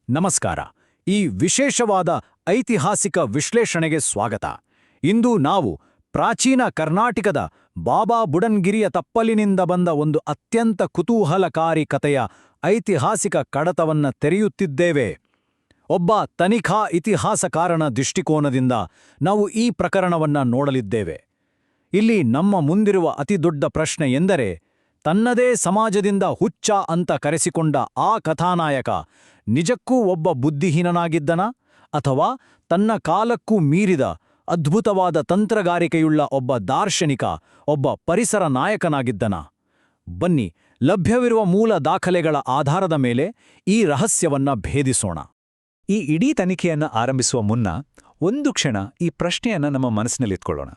ನಮಸ್ಕಾರ. ಈ ವಿಶೇಷವಾದ ಐತಿಹಾಸಿಕ ವಿಶ್ಲೇಷಣೆಗೆ ಸ್ವಾಗತ. ಇಂದು ನಾವು ಪ್ರಾಚೀನ ಕರ್ನಾಟಕದ ಬಾಬಾ ಬುಡನ್ಗಿರಿಯ ತಪ್ಪಲಿನಿಂದ ಬಂದ ಒಂದು ಅತ್ಯಂತ ಕುತೂಹಲಕಾರಿ ಕಥೆಯ ಐತಿಹಾಸಿಕ ಕಡತವನ್ನ ತೆರೆಯುತ್ತಿದ್ದೇವೆ. ಒಬ್ಬ ತನಿಖಾ ಇತಿಹಾಸಕಾರನ ದೃಷ್ಟಿಕೋನದಿಂದ ನಾವು ಈ ಪ್ರಕರಣವನ್ನ ನೋಡಲಿದ್ದೇವೆ. ಇಲ್ಲಿ ನಮ್ಮ ಮುಂದಿರುವ ಅತಿದೊಡ್ಡ ಪ್ರಶ್ನೆ ಎಂದರೆ, ತನ್ನದೇ ಸಮಾಜದಿಂದ ಹುಚ್ಚ ಅಂತ ಕರೆಸಿಕೊಂಡ ಆ ಕಥಾನಾಯಕ ನಿಜಕ್ಕೂ ಒಬ್ಬ ಬುದ್ಧಿಹೀನನಾಗಿದ್ದನ, ಅಥವಾ ತನ್ನ ಕಾಲಕ್ಕೂ ಮೀರಿದ ಅದ್ಭುತವಾದ ತಂತ್ರಗಾರಿಕೆಯುಳ್ಳ ಒಬ್ಬ ದಾರ್ಶನಿಕ, ಒಬ್ಬ ಪರಿಸರ ನಾಯಕನಾಗಿದ್ದನ? ಬನ್ನಿ, ಲಭ್ಯವಿರುವ ಮೂಲ ದಾಖಲೆಗಳ ಆಧಾರದ ಮೇಲೆ ಈ ರಹಸ್ಯವನ್ನ ಭೇದಿಸೋಣ. ಈ ಇಡೀ ತನಿಖೆಯನ್ನು ಆರಂಭಿಸುವ ಮುನ್ನ ಒಂದು ಕ್ಷಣ ಈ ಪ್ರಶ್ನೆಯನ್ನು ನಮ್ಮ ಮನಸ್ಸಿನಲ್ಲಿಟ್ಕೊಳ್ಳೋಣ.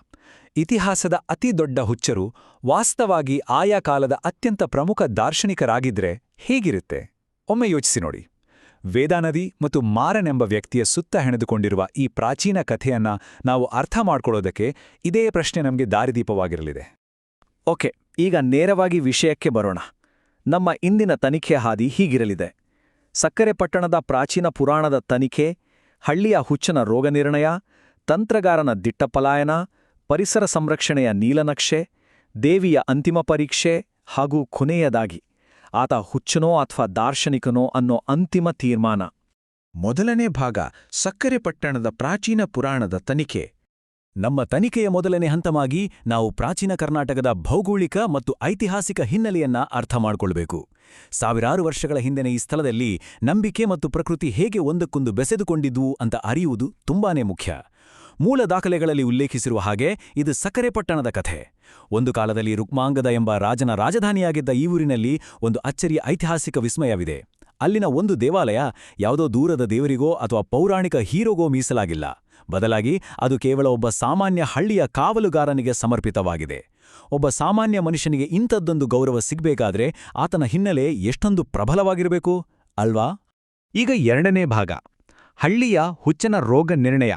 ಇತಿಹಾಸದ ಅತಿ ದೊಡ್ಡ ಹುಚ್ಚರು ವಾಸ್ತವಾಗಿ ಆಯಾ ಕಾಲದ ಅತ್ಯಂತ ಪ್ರಮುಖ ದಾರ್ಶನಿಕರಾಗಿದ್ರೆ ಹೇಗಿರುತ್ತೆ? ಒಮ್ಮೆ ಯೋಚಿಸಿ ನೋಡಿ. ವೇದಾನದಿ ಮತ್ತು ಮಾರನೆಂಬ ವ್ಯಕ್ತಿಯ ಸುತ್ತ ಹೆಣೆದುಕೊಂಡಿರುವ ಈ ಪ್ರಾಚೀನ ಕಥೆಯನ್ನ ನಾವು ಅರ್ಥ ಮಾಡ್ಕೊಳ್ಳೋದಕ್ಕೆ ಇದೇ ಪ್ರಶ್ನೆ ನಮಗೆ ದಾರಿದೀಪವಾಗಿರಲಿದೆ. ಓಕೆ, ಈಗ ನೇರವಾಗಿ ವಿಷಯಕ್ಕೆ ಬರೋಣ. ನಮ್ಮ ಇಂದಿನ ತನಿಖೆ ಹಾದಿ ಹೀಗಿರಲಿದೆ: ಸಕ್ಕರೆ ಪಟ್ಟಣದ ಪ್ರಾಚೀನ ಪುರಾಣದ ತನಿಖೆ, ಹಳ್ಳಿಯ ಹುಚ್ಚನ ರೋಗನಿರ್ಣಯ, ತಂತ್ರಗಾರನ ದಿಟ್ಟ ಪಲಾಯನ, ಪರಿಸರ ಸಂರಕ್ಷಣೆಯ ನೀಲನಕ್ಷೆ, ದೇವಿಯ ಅಂತಿಮ ಪರೀಕ್ಷೆ ಹಾಗೂ ಕೊನೆಯದಾಗಿ ಆತ ಹುಚ್ಚನೋ ಅಥವಾ ದಾರ್ಶನಿಕನೋ ಅನ್ನೋ ಅಂತಿಮ ತೀರ್ಮಾನ. ಮೊದಲನೇ ಭಾಗ: ಸಕ್ಕರೆ ಪಟ್ಟಣದ ಪ್ರಾಚೀನ ಪುರಾಣದ ತನಿಖೆ. ನಮ್ಮ ತನಿಖೆಯ ಮೊದಲನೇ ಹಂತವಾಗಿ ನಾವು ಪ್ರಾಚೀನ ಕರ್ನಾಟಕದ ಭೌಗೋಳಿಕ ಮತ್ತು ಐತಿಹಾಸಿಕ ಹಿನ್ನೆಲೆಯನ್ನ ಅರ್ಥ ಮಾಡಿಕೊಳ್ಬೇಕು. ಸಾವಿರಾರು ವರ್ಷಗಳ ಹಿಂದಿನ ಈ ಸ್ಥಳದಲ್ಲಿ ನಂಬಿಕೆ ಮತ್ತು ಪ್ರಕೃತಿ ಹೇಗೆ ಒಂದಕ್ಕೊಂದು ಬೆಸೆದುಕೊಂಡಿದ್ವು ಅಂತ ಅರಿಯುವುದು ತುಂಬಾನೇ ಮುಖ್ಯ. ಮೂಲ ದಾಖಲೆಗಳಲ್ಲಿ ಉಲ್ಲೇಖಿಸಿರುವ ಹಾಗೆ ಇದು ಸಕ್ಕರೆ ಪಟ್ಟಣದ ಕಥೆ. ಒಂದು ಕಾಲದಲ್ಲಿ ರುಕ್ಮಾಂಗದ ಎಂಬ ರಾಜನ ರಾಜಧಾನಿಯಾಗಿದ್ದ ಈ ಊರಿನಲ್ಲಿ ಒಂದು ಅಚ್ಚರಿಯ ಐತಿಹಾಸಿಕ ವಿಸ್ಮಯವಿದೆ. ಅಲ್ಲಿನ ಒಂದು ದೇವಾಲಯ ಯಾವುದೋ ದೂರದ ದೇವರಿಗೋ ಅಥವಾ ಪೌರಾಣಿಕ ಹೀರೋಗೋ ಮೀಸಲಾಗಿಲ್ಲ. ಬದಲಾಗಿ ಅದು ಕೇವಲ ಒಬ್ಬ ಸಾಮಾನ್ಯ ಹಳ್ಳಿಯ ಕಾವಲುಗಾರನಿಗೆ ಸಮರ್ಪಿತವಾಗಿದೆ. ಒಬ್ಬ ಸಾಮಾನ್ಯ ಮನುಷ್ಯನಿಗೆ ಇಂಥದ್ದೊಂದು ಗೌರವ ಸಿಗಬೇಕಾದ್ರೆ ಆತನ ಹಿನ್ನೆಲೆ ಎಷ್ಟೊಂದು ಪ್ರಬಲವಾಗಿರಬೇಕು ಅಲ್ವಾ? ಈಗ ಎರಡನೇ ಭಾಗ: ಹಳ್ಳಿಯ ಹುಚ್ಚನ ರೋಗ ನಿರ್ಣಯ.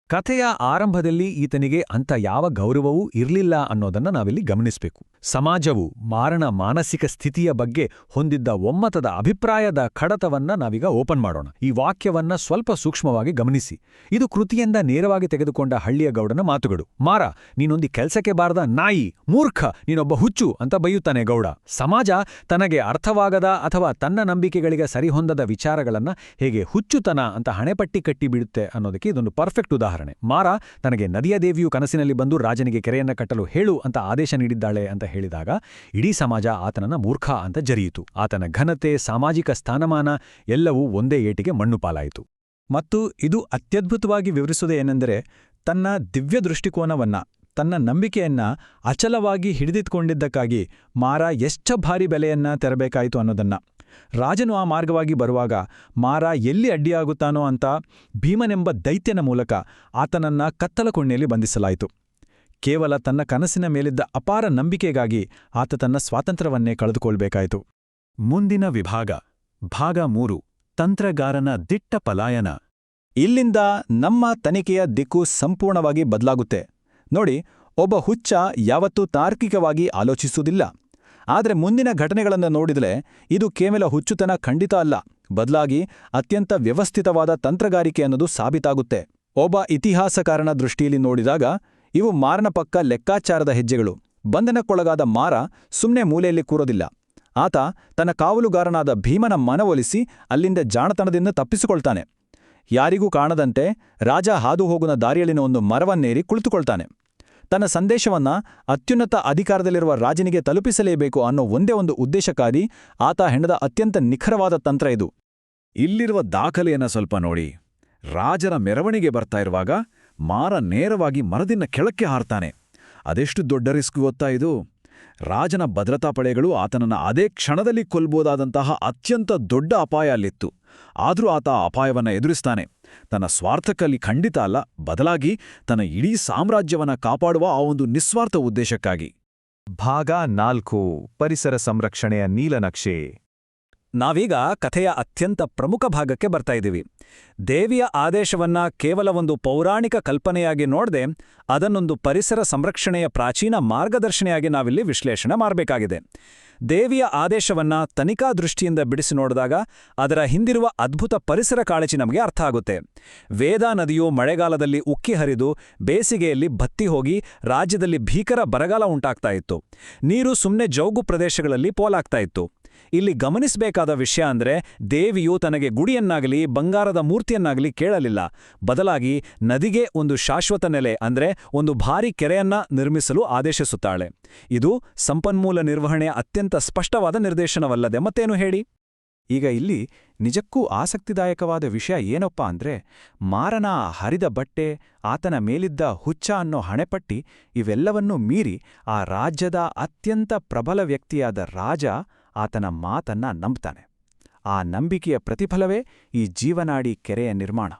ಕಥೆಯ ಆರಂಭದಲ್ಲಿ ಈತನಿಗೆ ಅಂಥ ಯಾವ ಗೌರವವೂ ಇರಲಿಲ್ಲ ಅನ್ನೋದನ್ನ ನಾವಿಲ್ಲಿ ಗಮನಿಸಬೇಕು. ಸಮಾಜವು ಮಾರಣ ಮಾನಸಿಕ ಸ್ಥಿತಿಯ ಬಗ್ಗೆ ಹೊಂದಿದ್ದ ಒಮ್ಮತದ ಅಭಿಪ್ರಾಯದ ಕಡತವನ್ನ ನಾವೀಗ ಓಪನ್ ಮಾಡೋಣ. ಈ ವಾಕ್ಯವನ್ನ ಸ್ವಲ್ಪ ಸೂಕ್ಷ್ಮವಾಗಿ ಗಮನಿಸಿ. ಇದು ಕೃತಿಯಿಂದ ನೇರವಾಗಿ ತೆಗೆದುಕೊಂಡ ಹಳ್ಳಿಯ ಗೌಡನ ಮಾತುಗಳು. ಮಾರ, ನೀನೊಂದಿ ಕೆಲ್ಸಕ್ಕೆ ಬಾರದ ನಾಯಿ, ಮೂರ್ಖ, ನೀನೊಬ್ಬ ಹುಚ್ಚು ಅಂತ ಬೈಯುತ್ತಾನೆ ಗೌಡ. ಸಮಾಜ ತನಗೆ ಅರ್ಥವಾಗದ ಅಥವಾ ತನ್ನ ನಂಬಿಕೆಗಳಿಗೆ ಸರಿಹೊಂದದ ವಿಚಾರಗಳನ್ನ ಹೇಗೆ ಹುಚ್ಚುತನ ಅಂತ ಹಣೆಪಟ್ಟಿ ಕಟ್ಟಿಬಿಡುತ್ತೆ ಅನ್ನೋದಕ್ಕೆ ಇದೊಂದು ಪರ್ಫೆಕ್ಟ್ ಉದಾಹರಣೆ. ಮಾರ ತನಗೆ ನದಿಯ ದೇವಿಯು ಕನಸಿನಲ್ಲಿ ಬಂದು ರಾಜನಿಗೆ ಕೆರೆಯನ್ನ ಕಟ್ಟಲು ಹೇಳು ಅಂತ ಆದೇಶ ನೀಡಿದ್ದಾಳೆ ಅಂತ ಹೇಳಿದಾಗ ಇಡೀ ಸಮಾಜ ಆತನನ್ನ ಮೂರ್ಖ ಅಂತ ಜರಿಯಿತು. ಆತನ ಘನತೆ, ಸಾಮಾಜಿಕ ಸ್ಥಾನಮಾನ ಎಲ್ಲವೂ ಒಂದೇ ಏಟಿಗೆ ಮಣ್ಣು ಪಾಲಾಯಿತು. ಮತ್ತು ಇದು ಅತ್ಯದ್ಭುತವಾಗಿ ವಿವರಿಸುವುದೇನೆಂದರೆ, ತನ್ನ ದಿವ್ಯ ದೃಷ್ಟಿಕೋನವನ್ನ, ತನ್ನ ನಂಬಿಕೆಯನ್ನ ಅಚಲವಾಗಿ ಹಿಡಿದಿಟ್ಕೊಂಡಿದ್ದಕ್ಕಾಗಿ ಮಾರ ಎಷ್ಟು ಭಾರಿ ಬೆಲೆಯನ್ನ ತೆರಬೇಕಾಯಿತು ಅನ್ನೋದನ್ನ. ರಾಜನು ಆ ಮಾರ್ಗವಾಗಿ ಬರುವಾಗ ಮಾರ ಎಲ್ಲಿ ಅಡ್ಡಿಯಾಗುತ್ತಾನೋ ಅಂತ ಭೀಮನೆಂಬ ದೈತ್ಯನ ಮೂಲಕ ಆತನನ್ನ ಕತ್ತಲ ಕೋಣೆಯಲ್ಲಿ ಬಂಧಿಸಲಾಯಿತು. ಕೇವಲ ತನ್ನ ಕನಸಿನ ಮೇಲಿದ್ದ ಅಪಾರ ನಂಬಿಕೆಗಾಗಿ ಆತ ತನ್ನ ಸ್ವಾತಂತ್ರ್ಯವನ್ನೇ ಕಳೆದುಕೊಳ್ಬೇಕಾಯಿತು. ಮುಂದಿನ ವಿಭಾಗ, ಭಾಗ 3: ತಂತ್ರಗಾರನ ದಿಟ್ಟ ಪಲಾಯನ. ಇಲ್ಲಿಂದ ನಮ್ಮ ತನಿಖೆಯ ದಿಕ್ಕು ಸಂಪೂರ್ಣವಾಗಿ ಬದಲಾಗುತ್ತೆ. ನೋಡಿ, ಒಬ್ಬ ಹುಚ್ಚ ಯಾವತ್ತೂ ತಾರ್ಕಿಕವಾಗಿ ಆಲೋಚಿಸುವುದಿಲ್ಲ. ಆದರೆ ಮುಂದಿನ ಘಟನೆಗಳನ್ನು ನೋಡಿದರೆ ಇದು ಕೇವಲ ಹುಚ್ಚುತನ ಖಂಡಿತ ಅಲ್ಲ, ಬದಲಾಗಿ ಅತ್ಯಂತ ವ್ಯವಸ್ಥಿತವಾದ ತಂತ್ರಗಾರಿಕೆ ಅನ್ನೋದು ಸಾಬೀತಾಗುತ್ತೆ. ಒಬ್ಬ ಇತಿಹಾಸಕಾರನ ದೃಷ್ಟಿಯಲ್ಲಿ ನೋಡಿದಾಗ ಇವು ಮಾರನ ಪಕ್ಕ ಲೆಕ್ಕಾಚಾರದ ಹೆಜ್ಜೆಗಳು. ಬಂಧನಕ್ಕೊಳಗಾದ ಮಾರ ಸುಮ್ಮನೆ ಮೂಲೆಯಲ್ಲಿ ಕೂರೋದಿಲ್ಲ. ಆತ ತನ್ನ ಕಾವಲುಗಾರನಾದ ಭೀಮನ ಮನವೊಲಿಸಿ ಅಲ್ಲಿಂದ ಜಾಣತನದಿಂದ ತಪ್ಪಿಸಿಕೊಳ್ತಾನೆ. ಯಾರಿಗೂ ಕಾಣದಂತೆ ರಾಜ ಹಾದು ಹೋಗುವ ದಾರಿಯಲ್ಲಿನ ಒಂದು ಮರವನ್ನೇರಿ ಕುಳಿತುಕೊಳ್ತಾನೆ. ತನ್ನ ಸಂದೇಶವನ್ನ ಅತ್ಯುನ್ನತ ಅಧಿಕಾರದಲ್ಲಿರುವ ರಾಜನಿಗೆ ತಲುಪಿಸಲೇಬೇಕು ಅನ್ನೋ ಒಂದೇ ಒಂದು ಉದ್ದೇಶಕ್ಕಾಗಿ ಆತ ಹೆಣೆದ ಅತ್ಯಂತ ನಿಖರವಾದ ತಂತ್ರ ಇದು. ಇಲ್ಲಿರುವ ದಾಖಲೆಯನ್ನ ಸ್ವಲ್ಪ ನೋಡಿ. ರಾಜರ ಮೆರವಣಿಗೆ ಬರ್ತಾ ಇರುವಾಗ ಮಾರ ನೇರವಾಗಿ ಮರದಿನ ಕೆಳಕ್ಕೆ ಹಾರ್ತಾನೆ. ಅದೆಷ್ಟು ದೊಡ್ಡ ರಿಸ್ಕ್ ಗೊತ್ತಾ ಇದು? ರಾಜನ ಭದ್ರತಾ ಪಡೆಗಳು ಆತನನ್ನ ಅದೇ ಕ್ಷಣದಲ್ಲಿ ಕೊಲ್ಬೋದಾದಂತಹ ಅತ್ಯಂತ ದೊಡ್ಡ ಅಪಾಯ ಅಲ್ಲಿತ್ತು. ಆದರೂ ಆತ ಆ ಅಪಾಯವನ್ನ ಎದುರಿಸ್ತಾನೆ. ತನ್ನ ಸ್ವಾರ್ಥಕ್ಕಲ್ಲಿ ಖಂಡಿತ ಅಲ್ಲ, ಬದಲಾಗಿ ತನ್ನ ಇಡೀ ಸಾಮ್ರಾಜ್ಯವನ್ನ ಕಾಪಾಡುವ ಆ ಒಂದು ನಿಸ್ವಾರ್ಥ ಉದ್ದೇಶಕ್ಕಾಗಿ. ಭಾಗ 4: ಪರಿಸರ ಸಂರಕ್ಷಣೆಯ ನೀಲನಕ್ಷೆ. ನಾವೀಗ ಕಥೆಯ ಅತ್ಯಂತ ಪ್ರಮುಖ ಭಾಗಕ್ಕೆ ಬರ್ತಾ ಇದ್ದೀವಿ. ದೇವಿಯ ಆದೇಶವನ್ನ ಕೇವಲ ಒಂದು ಪೌರಾಣಿಕ ಕಲ್ಪನೆಯಾಗಿ ನೋಡದೆ ಅದನ್ನೊಂದು ಪರಿಸರ ಸಂರಕ್ಷಣೆಯ ಪ್ರಾಚೀನ ಮಾರ್ಗದರ್ಶಿನಿಯಾಗಿ ನಾವಿಲ್ಲಿ ವಿಶ್ಲೇಷಣೆ ಮಾಡಬೇಕಾಗಿದೆ. ದೇವಿಯ ಆದೇಶವನ್ನ ತನಿಖಾ ದೃಷ್ಟಿಯಿಂದ ಬಿಡಿಸಿ ನೋಡಿದಾಗ ಅದರ ಹಿಂದಿರುವ ಅದ್ಭುತ ಪರಿಸರ ಕಾಳಜಿ ನಮಗೆ ಅರ್ಥ ಆಗುತ್ತೆ. ವೇದಾ ನದಿಯು ಮಳೆಗಾಲದಲ್ಲಿ ಉಕ್ಕಿ ಹರಿದು ಬೇಸಿಗೆಯಲ್ಲಿ ಬತ್ತಿ ಹೋಗಿ ರಾಜ್ಯದಲ್ಲಿ ಭೀಕರ ಬರಗಾಲ ಉಂಟಾಗ್ತಾ ಇತ್ತು. ನೀರು ಸುಮ್ಮನೆ ಜೌಗು ಪ್ರದೇಶಗಳಲ್ಲಿ ಪೋಲಾಗ್ತಾ ಇತ್ತು. ಇಲ್ಲಿ ಗಮನಿಸಬೇಕಾದ ವಿಷಯ ಅಂದ್ರೆ ದೇವಿಯು ತನಗೆ ಗುಡಿಯನ್ನಾಗಲಿ ಬಂಗಾರದ ಮೂರ್ತಿಯನ್ನಾಗಲಿ ಕೇಳಲಿಲ್ಲ. ಬದಲಾಗಿ ನದಿಗೆ ಒಂದು ಶಾಶ್ವತ ನೆಲೆ ಅಂದ್ರೆ ಒಂದು ಭಾರೀ ಕೆರೆಯನ್ನ ನಿರ್ಮಿಸಲು ಆದೇಶಿಸುತ್ತಾಳೆ. ಇದು ಸಂಪನ್ಮೂಲ ನಿರ್ವಹಣೆಯ ಅತ್ಯಂತ ಸ್ಪಷ್ಟವಾದ ನಿರ್ದೇಶನವಲ್ಲದೆ ಮತ್ತೇನು ಹೇಳಿ? ಈಗ ಇಲ್ಲಿ ನಿಜಕ್ಕೂ ಆಸಕ್ತಿದಾಯಕವಾದ ವಿಷಯ ಏನಪ್ಪ ಅಂದ್ರೆ ಮಾರನ ಹರಿದ ಬಟ್ಟೆ, ಆತನ ಮೇಲಿದ್ದ ಹುಚ್ಚ ಅನ್ನೋ ಹಣೆಪಟ್ಟಿ ಇವೆಲ್ಲವನ್ನೂ ಮೀರಿ ಆ ರಾಜ್ಯದ ಅತ್ಯಂತ ಪ್ರಬಲ ವ್ಯಕ್ತಿಯಾದ ರಾಜ ಆತನ ಮಾತನ್ನ ನಂಬ್ತಾನೆ. ಆ ನಂಬಿಕೆಯ ಪ್ರತಿಫಲವೇ ಈ ಜೀವನಾಡಿ ಕೆರೆಯ ನಿರ್ಮಾಣ.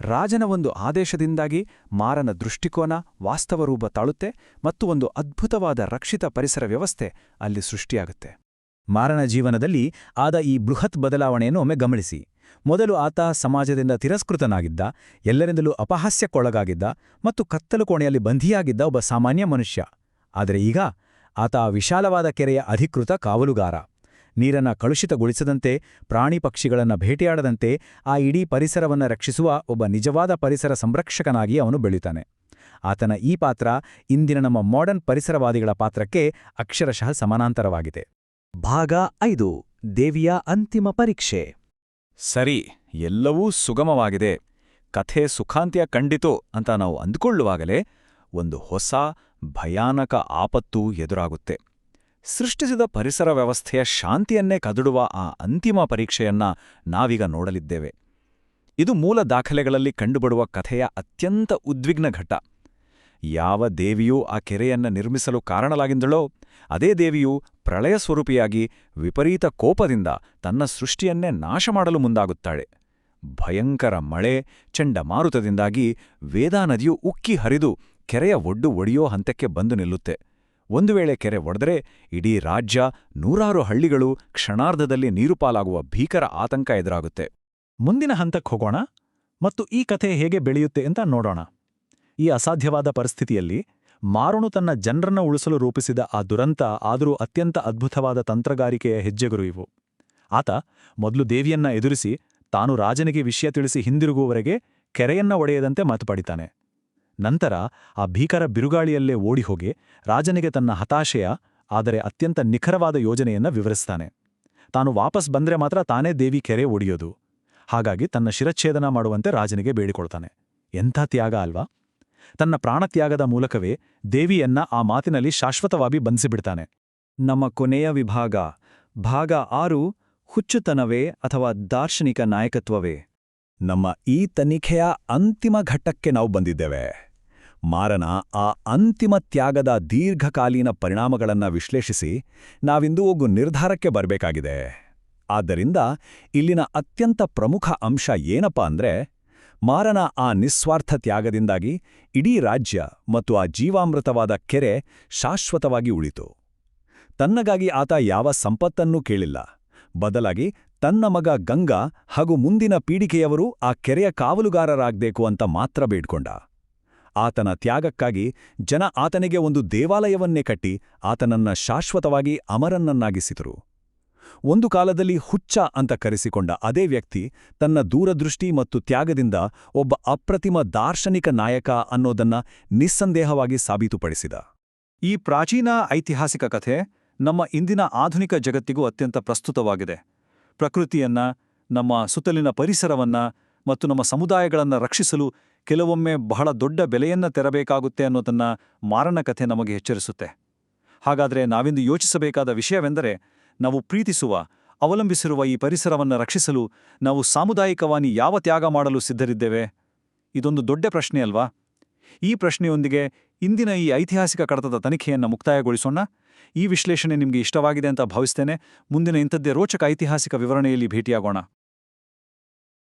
ರಾಜನ ಒಂದು ಆದೇಶದಿಂದಾಗಿ ಮಾರನ ದೃಷ್ಟಿಕೋನ ವಾಸ್ತವರೂಪ ತಾಳುತ್ತೆ ಮತ್ತು ಒಂದು ಅದ್ಭುತವಾದ ರಕ್ಷಿತ ಪರಿಸರ ವ್ಯವಸ್ಥೆ ಅಲ್ಲಿ ಸೃಷ್ಟಿಯಾಗುತ್ತೆ. ಮಾರನ ಜೀವನದಲ್ಲಿ ಆದ ಈ ಬೃಹತ್ ಬದಲಾವಣೆಯನ್ನು ಒಮ್ಮೆ ಗಮನಿಸಿ. ಮೊದಲು ಆತ ಸಮಾಜದಿಂದ ತಿರಸ್ಕೃತನಾಗಿದ್ದ, ಎಲ್ಲರಿಂದಲೂ ಅಪಹಾಸ್ಯಕ್ಕೊಳಗಾಗಿದ್ದ ಮತ್ತು ಕತ್ತಲು ಕೋಣೆಯಲ್ಲಿ ಬಂಧಿಯಾಗಿದ್ದ ಒಬ್ಬ ಸಾಮಾನ್ಯ ಮನುಷ್ಯ. ಆದರೆ ಈಗ ಆತ ವಿಶಾಲವಾದ ಕೆರೆಯ ಅಧಿಕೃತ ಕಾವಲುಗಾರ. ನೀರನ್ನು ಕಲುಷಿತಗೊಳಿಸದಂತೆ, ಪ್ರಾಣಿ ಪಕ್ಷಿಗಳನ್ನು ಭೇಟಿಯಾಡದಂತೆ ಆ ಇಡೀ ಪರಿಸರವನ್ನು ರಕ್ಷಿಸುವ ಒಬ್ಬ ನಿಜವಾದ ಪರಿಸರ ಸಂರಕ್ಷಕನಾಗಿ ಅವನು ಬೆಳೀತಾನೆ. ಆತನ ಈ ಪಾತ್ರ ಇಂದಿನ ನಮ್ಮ ಮಾಡರ್ನ್ ಪರಿಸರವಾದಿಗಳ ಪಾತ್ರಕ್ಕೆ ಅಕ್ಷರಶಃ ಸಮಾನಾಂತರವಾಗಿದೆ. ಭಾಗ 5 ದೇವಿಯ ಅಂತಿಮ ಪರೀಕ್ಷೆ. ಸರಿ, ಎಲ್ಲವೂ ಸುಗಮವಾಗಿದೆ, ಕಥೆ ಸುಖಾಂತ್ಯ ಕಂಡಿತು ಅಂತ ನಾವು ಅಂದುಕೊಳ್ಳುವಾಗಲೇ ಒಂದು ಹೊಸ ಭಯಾನಕ ಆಪತ್ತು ಎದುರಾಗುತ್ತೆ. ಸೃಷ್ಟಿಸಿದ ಪರಿಸರ ವ್ಯವಸ್ಥೆಯ ಶಾಂತಿಯನ್ನೇ ಕದಡುವ ಆ ಅಂತಿಮ ಪರೀಕ್ಷೆಯನ್ನ ನಾವೀಗ ನೋಡಲಿದ್ದೇವೆ. ಇದು ಮೂಲ ದಾಖಲೆಗಳಲ್ಲಿ ಕಂಡುಬರುವ ಕಥೆಯ ಅತ್ಯಂತ ಉದ್ವಿಗ್ನ ಘಟ್ಟ. ಯಾವ ದೇವಿಯೂ ಆ ಕೆರೆಯನ್ನ ನಿರ್ಮಿಸಲು ಕಾರಣಲಾಗಿದ್ದಳೋ ಅದೇ ದೇವಿಯು ಪ್ರಳಯ ಸ್ವರೂಪಿಯಾಗಿ ವಿಪರೀತ ಕೋಪದಿಂದ ತನ್ನ ಸೃಷ್ಟಿಯನ್ನೇ ನಾಶ ಮಾಡಲು ಮುಂದಾಗುತ್ತಾಳೆ. ಭಯಂಕರ ಮಳೆ, ಚಂಡಮಾರುತದಿಂದಾಗಿ ವೇದಾ ನದಿಯು ಉಕ್ಕಿ ಹರಿದು ಕೆರೆಯ ಒಡ್ಡು ಒಡೆಯೋ ಹಂತಕ್ಕೆ ಬಂದು ನಿಲ್ಲುತ್ತೆ. ಒಂದು ವೇಳೆ ಕೆರೆ ಒಡೆದರೆ ಇಡೀ ರಾಜ್ಯ, ನೂರಾರು ಹಳ್ಳಿಗಳು ಕ್ಷಣಾರ್ಧದಲ್ಲಿ ನೀರುಪಾಲಾಗುವ ಭೀಕರ ಆತಂಕ ಎದುರಾಗುತ್ತೆ. ಮುಂದಿನ ಹಂತಕ್ಕೆ ಹೋಗೋಣ ಮತ್ತು ಈ ಕಥೆ ಹೇಗೆ ಬೆಳೆಯುತ್ತೆ ಅಂತ ನೋಡೋಣ. ಈ ಅಸಾಧ್ಯವಾದ ಪರಿಸ್ಥಿತಿಯಲ್ಲಿ ಮಾರುನು ತನ್ನ ಜನರನ್ನ ಉಳಿಸಲು ರೂಪಿಸಿದ ಆ ದುರಂತ ಆದರೂ ಅತ್ಯಂತ ಅದ್ಭುತವಾದ ತಂತ್ರಗಾರಿಕೆಯ ಹೆಜ್ಜೆಗಳು ಇವು. ಆತ ಮೊದಲು ದೇವಿಯನ್ನ ಎದುರಿಸಿ ತಾನು ರಾಜನಿಗೆ ವಿಷಯ ತಿಳಿಸಿ ಹಿಂದಿರುಗುವವರೆಗೆ ಕೆರೆಯನ್ನ ಒಡೆಯದಂತೆ ಮಾತು ಪಡಿತಾನೆ. ನಂತರ ಆ ಭೀಕರ ಬಿರುಗಾಳಿಯಲ್ಲೇ ಓಡಿಹೋಗಿ ರಾಜನಿಗೆ ತನ್ನ ಹತಾಶೆಯ ಆದರೆ ಅತ್ಯಂತ ನಿಖರವಾದ ಯೋಜನೆಯನ್ನ ವಿವರಿಸ್ತಾನೆ. ತಾನು ವಾಪಸ್ ಬಂದ್ರೆ ಮಾತ್ರ ತಾನೇ ದೇವಿ ಕೆರೆ ಒಡೆಯೋದು. ಹಾಗಾಗಿ ತನ್ನ ಶಿರಚ್ಛೇದನ ಮಾಡುವಂತೆ ರಾಜನಿಗೆ ಬೇಡಿಕೊಳ್ತಾನೆ. ಎಂಥ ತ್ಯಾಗ ಅಲ್ವಾ? ತನ್ನ ಪ್ರಾಣತ್ಯಾಗದ ಮೂಲಕವೇ ದೇವಿಯನ್ನ ಆ ಮಾತಿನಲ್ಲಿ ಶಾಶ್ವತವಾಗಿ ಬಂಧಿಸಿಬಿಡ್ತಾನೆ. ನಮ್ಮ ಕೊನೆಯ ವಿಭಾಗ, ಭಾಗ 6, ಹುಚ್ಚುತನವೇ ಅಥವಾ ದಾರ್ಶನಿಕ ನಾಯಕತ್ವವೇ. ನಮ್ಮ ಈ ತನಿಖೆಯ ಅಂತಿಮ ಘಟ್ಟಕ್ಕೆ ನಾವು ಬಂದಿದ್ದೇವೆ. ಮಾರನ ಆ ಅಂತಿಮ ತ್ಯಾಗದ ದೀರ್ಘಕಾಲೀನ ಪರಿಣಾಮಗಳನ್ನು ವಿಶ್ಲೇಷಿಸಿ ನಾವಿಂದು ಒಂದು ನಿರ್ಧಾರಕ್ಕೆ ಬರಬೇಕಾಗಿದೆ. ಆದ್ದರಿಂದ ಇಲ್ಲಿನ ಅತ್ಯಂತ ಪ್ರಮುಖ ಅಂಶ ಏನಪ್ಪ ಅಂದ್ರೆ, ಮಾರನ ಆ ನಿಸ್ವಾರ್ಥ ತ್ಯಾಗದಿಂದಾಗಿ ಇಡೀ ರಾಜ್ಯ ಮತ್ತು ಆ ಜೀವಾಮೃತವಾದ ಕೆರೆ ಶಾಶ್ವತವಾಗಿ ಉಳಿತು. ತನ್ನಗಾಗಿ ಆತ ಯಾವ ಸಂಪತ್ತನ್ನೂ ಕೇಳಿಲ್ಲ. ಬದಲಾಗಿ ತನ್ನ ಮಗ ಗಂಗಾ ಹಾಗೂ ಮುಂದಿನ ಪೀಳಿಗೆಯವರು ಆ ಕೆರೆಯ ಕಾವಲುಗಾರರಾಗಬೇಕು ಅಂತ ಮಾತ್ರ ಬೇಡ್ಕೊಂಡ. ಆತನ ತ್ಯಾಗಕ್ಕಾಗಿ ಜನ ಆತನಿಗೆ ಒಂದು ದೇವಾಲಯವನ್ನೇ ಕಟ್ಟಿ ಆತನನ್ನ ಶಾಶ್ವತವಾಗಿ ಅಮರನನ್ನಾಗಿಸಿದರು. ಒಂದು ಕಾಲದಲ್ಲಿ ಹುಚ್ಚ ಅಂತ ಕರೆಸಿಕೊಂಡ ಅದೇ ವ್ಯಕ್ತಿ ತನ್ನ ದೂರದೃಷ್ಟಿ ಮತ್ತು ತ್ಯಾಗದಿಂದ ಒಬ್ಬ ಅಪ್ರತಿಮ ದಾರ್ಶನಿಕ ನಾಯಕ ಅನ್ನೋದನ್ನ ನಿಸ್ಸಂದೇಹವಾಗಿ ಸಾಬೀತುಪಡಿಸಿದ. ಈ ಪ್ರಾಚೀನ ಐತಿಹಾಸಿಕ ಕಥೆ ನಮ್ಮ ಇಂದಿನ ಆಧುನಿಕ ಜಗತ್ತಿಗೂ ಅತ್ಯಂತ ಪ್ರಸ್ತುತವಾಗಿದೆ. ಪ್ರಕೃತಿಯನ್ನ, ನಮ್ಮ ಸುತ್ತಲಿನ ಪರಿಸರವನ್ನ ಮತ್ತು ನಮ್ಮ ಸಮುದಾಯಗಳನ್ನು ರಕ್ಷಿಸಲು ಕೆಲವೊಮ್ಮೆ ಬಹಳ ದೊಡ್ಡ ಬೆಲೆಯನ್ನ ತೆರಬೇಕಾಗುತ್ತೆ ಅನ್ನೋದನ್ನ ಮಾರನ ಕಥೆ ನಮಗೆ ಎಚ್ಚರಿಸುತ್ತೆ. ಹಾಗಾದರೆ ನಾವಿಂದು ಯೋಚಿಸಬೇಕಾದ ವಿಷಯವೆಂದರೆ, ನಾವು ಪ್ರೀತಿಸುವ, ಅವಲಂಬಿಸಿರುವ ಈ ಪರಿಸರವನ್ನು ರಕ್ಷಿಸಲು ನಾವು ಸಾಮುದಾಯಿಕವಾಗಿ ಯಾವ ತ್ಯಾಗ ಮಾಡಲು ಸಿದ್ಧರಿದ್ದೇವೆ? ಇದೊಂದು ದೊಡ್ಡ ಪ್ರಶ್ನೆ ಅಲ್ವಾ? ಈ ಪ್ರಶ್ನೆಯೊಂದಿಗೆ ಇಂದಿನ ಈ ಐತಿಹಾಸಿಕ ಕಡತದ ತನಿಖೆಯನ್ನು ಮುಕ್ತಾಯಗೊಳಿಸೋಣ. ಈ ವಿಶ್ಲೇಷಣೆ ನಿಮಗೆ ಇಷ್ಟವಾಗಿದೆ ಅಂತ ಭಾವಿಸ್ತೇನೆ. ಮುಂದಿನ ಇಂಥದ್ದೇ ರೋಚಕ ಐತಿಹಾಸಿಕ ವಿವರಣೆಯಲ್ಲಿ ಭೇಟಿಯಾಗೋಣ.